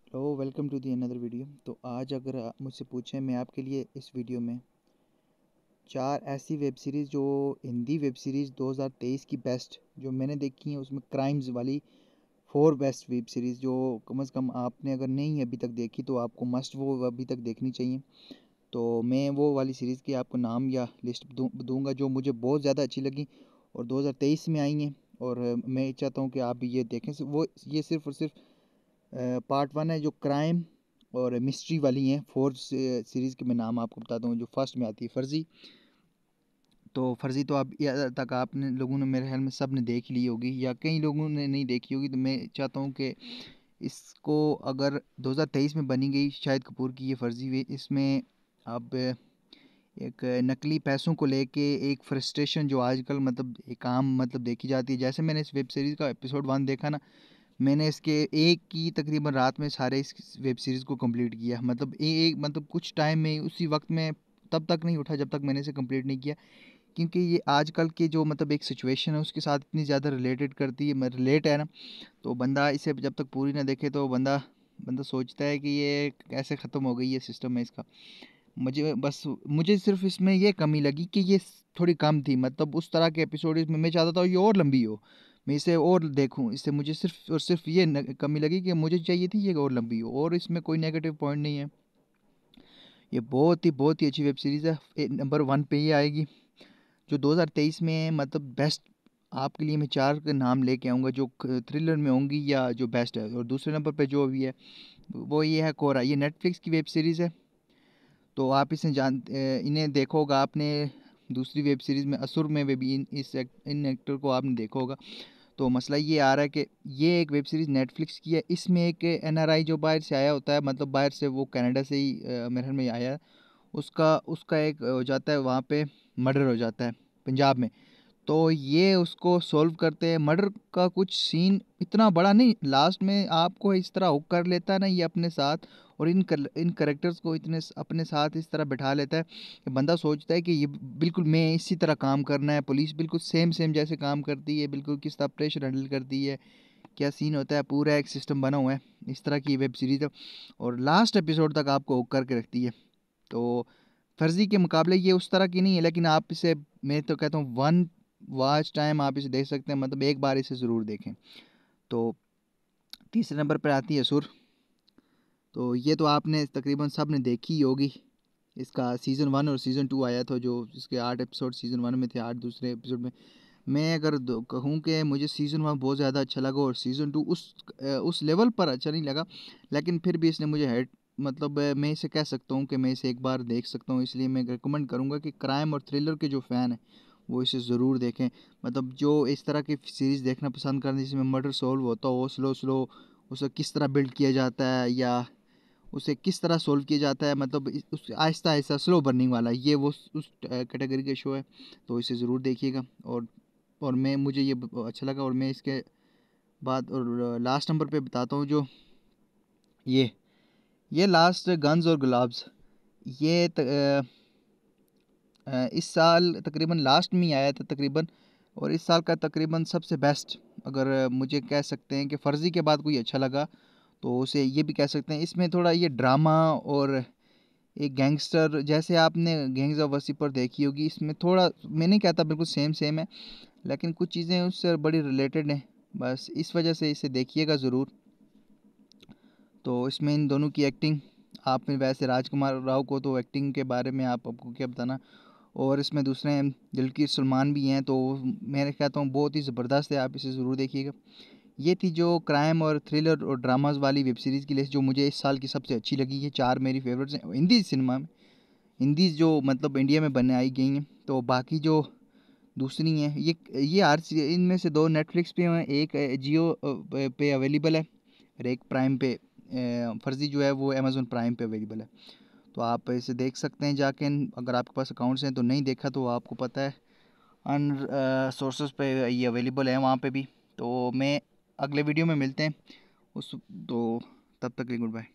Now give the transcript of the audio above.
Hello, welcome to the another video. तो आज अगर आप मुझसे पूछें, मैं आपके लिए इस वीडियो में 4 ऐसी वेब सीरीज़ जो हिंदी वेब सीरीज़ 2023 की बेस्ट जो मैंने देखी हैं, उसमें क्राइम्स वाली 4 बेस्ट वेब सीरीज़ जो कम से कम आपने अगर नहीं अभी तक देखी तो आपको मस्ट वो अभी तक देखनी चाहिए। तो मैं वो वाली सीरीज़ के आपको नाम या लिस्ट दूंगा जो मुझे बहुत ज़्यादा अच्छी लगी और 2023 में आई हैं। और मैं चाहता हूँ कि आप भी ये देखें। वो ये सिर्फ़ और सिर्फ पार्ट 1 है जो क्राइम और मिस्ट्री वाली हैं। 4 सीरीज़ के मैं नाम आपको बताता हूँ। जो फर्स्ट में आती है फर्जी। तो फर्जी तो आप यहाँ तक आपने लोगों ने मेरे ख्याल में सब ने देख ली होगी या कई लोगों ने नहीं देखी होगी। तो मैं चाहता हूँ कि इसको अगर 2023 में बनी गई शाहिद कपूर की ये फर्जी हुई, इसमें अब एक नकली पैसों को लेके एक फ्रस्ट्रेशन जो आजकल मतलब एक आम मतलब देखी जाती है। जैसे मैंने इस वेब सीरीज़ का एपिसोड 1 देखा ना, मैंने इसके एक की तकरीबन रात में सारे इस वेब सीरीज़ को कंप्लीट किया। मतलब एक मतलब कुछ टाइम में उसी वक्त में तब तक नहीं उठा जब तक मैंने इसे कंप्लीट नहीं किया, क्योंकि ये आजकल के जो मतलब एक सिचुएशन है उसके साथ इतनी ज़्यादा रिलेटेड करती है, रिलेट है ना। तो बंदा इसे जब तक पूरी ना देखे तो बंदा बंदा सोचता है कि ये कैसे ख़त्म हो गई है सिस्टम है इसका। मुझे सिर्फ इसमें ये कमी लगी कि ये थोड़ी कम थी। मतलब उस तरह के एपिसोड इसमें मैं चाहता था ये और लंबी हो, मैं इसे और देखूं। इससे मुझे सिर्फ और सिर्फ ये कमी लगी कि मुझे चाहिए थी ये और लंबी हो। और इसमें कोई नेगेटिव पॉइंट नहीं है। ये बहुत ही अच्छी वेब सीरीज़ है। नंबर 1 पे ये आएगी जो 2023 में है। मतलब बेस्ट आपके लिए मैं 4 के नाम लेके आऊँगा जो थ्रिलर में होंगी या जो बेस्ट है। और दूसरे नंबर पे जो भी है वो ये है कोरा। ये नेटफ्लिक्स की वेब सीरीज़ है। तो आप इन्हें देखा होगा आपने। दूसरी वेब सीरीज़ में असुर में वे भी इन एक्टर को आपने देखा होगा। तो मसला ये आ रहा है कि ये एक वेब सीरीज़ नेटफ्लिक्स की है। इसमें एक एनआरआई जो बाहर से आया होता है, मतलब बाहर से वो कनाडा से ही मेरे ख्याल में आया है। उसका उसका एक हो जाता है वहाँ पे, मर्डर हो जाता है पंजाब में। तो ये उसको सॉल्व करते हैं। मर्डर का कुछ सीन इतना बड़ा नहीं, लास्ट में आपको इस तरह हुक कर लेता है ना ये अपने साथ। और इन करेक्टर्स को इतने अपने साथ इस तरह बैठा लेता है कि बंदा सोचता है कि ये बिल्कुल मैं इसी तरह काम करना है। पुलिस बिल्कुल सेम सेम जैसे काम करती है, बिल्कुल किस तरह प्रेशर हैंडल करती है, क्या सीन होता है, पूरा एक सिस्टम बना हुआ है। इस तरह की वेब सीरीज़ है और लास्ट एपिसोड तक आपको हुक करके रखती है। तो फर्जी के मुकाबले ये उस तरह की नहीं है, लेकिन आप इसे, मैं तो कहता हूँ, वन वॉच टाइम आप इसे देख सकते हैं। मतलब एक बार इसे ज़रूर देखें। तो तीसरे नंबर पर आती है सुर। तो ये तो आपने तकरीबन सब ने देखी ही होगी। इसका सीज़न 1 और सीज़न 2 आया था, जो इसके 8 एपिसोड सीज़न 1 में थे, 8 दूसरे एपिसोड में। मैं अगर कहूँ कि मुझे सीज़न 1 बहुत ज़्यादा अच्छा लगा और सीज़न 2 उस लेवल पर अच्छा नहीं लगा, लेकिन फिर भी इसने मुझे हेड मतलब मैं इसे कह सकता हूँ कि मैं इसे एक बार देख सकता हूँ। इसलिए मैं रिकमेंड करूँगा कि क्राइम और थ्रिलर के जो फ़ैन हैं वो इसे ज़रूर देखें। मतलब जो इस तरह की सीरीज़ देखना पसंद करते हैं जिसमें मर्डर सॉल्व होता हो स्लो स्लो, उसे किस तरह बिल्ड किया जाता है या उसे किस तरह सोल्व किया जाता है, मतलब उस आहिस्ता आहिस्ता स्लो बर्निंग वाला, ये वो उस कैटेगरी का शो है। तो इसे ज़रूर देखिएगा। और मैं मुझे ये अच्छा लगा। और मैं इसके बाद और लास्ट नंबर पे बताता हूँ जो ये ये लास्ट गन्स और गुलाब्स। ये इस साल तकरीबन लास्ट में ही आया था तकरीबन। और इस साल का तकरीबन सबसे बेस्ट अगर मुझे कह सकते हैं कि फ़र्ज़ी के बाद कोई अच्छा लगा तो उसे ये भी कह सकते हैं। इसमें थोड़ा ये ड्रामा और एक गैंगस्टर, जैसे आपने गैंग्स ऑफ वासेपुर देखी होगी, इसमें थोड़ा, मैं नहीं कहता बिल्कुल सेम सेम है, लेकिन कुछ चीज़ें उससे बड़ी रिलेटेड हैं। बस इस वजह से इसे देखिएगा ज़रूर। तो इसमें इन दोनों की एक्टिंग, आप में वैसे राजकुमार राव को तो एक्टिंग के बारे में आपको क्या बताना। और इसमें दूसरे हैं दिलजीत सलमान भी हैं। तो मैं कहता हूँ बहुत ही ज़बरदस्त है, आप इसे ज़रूर देखिएगा। ये थी जो क्राइम और थ्रिलर और ड्रामाज वाली वेब सीरीज़ की लिस्ट जो मुझे इस साल की सबसे अच्छी लगी है। 4 मेरी फेवरेट्स हैं हिंदी सिनेमा में, हिंदी जो मतलब इंडिया में बनाई गई हैं। तो बाकी जो दूसरी हैं ये आर इनमें से 2 नेटफ्लिक्स पे हैं, एक जियो पे अवेलेबल है और एक प्राइम पे। फर्जी जो है वो अमेज़न प्राइम पे अवेलेबल है। तो आप इसे देख सकते हैं जाके। अगर आपके पास अकाउंट्स हैं तो, नहीं देखा तो आपको पता है अन सोर्सेज पे ये अवेलेबल है वहाँ पे भी। तो मैं अगले वीडियो में मिलते हैं उस तो तब तक के लिए गुड बाय।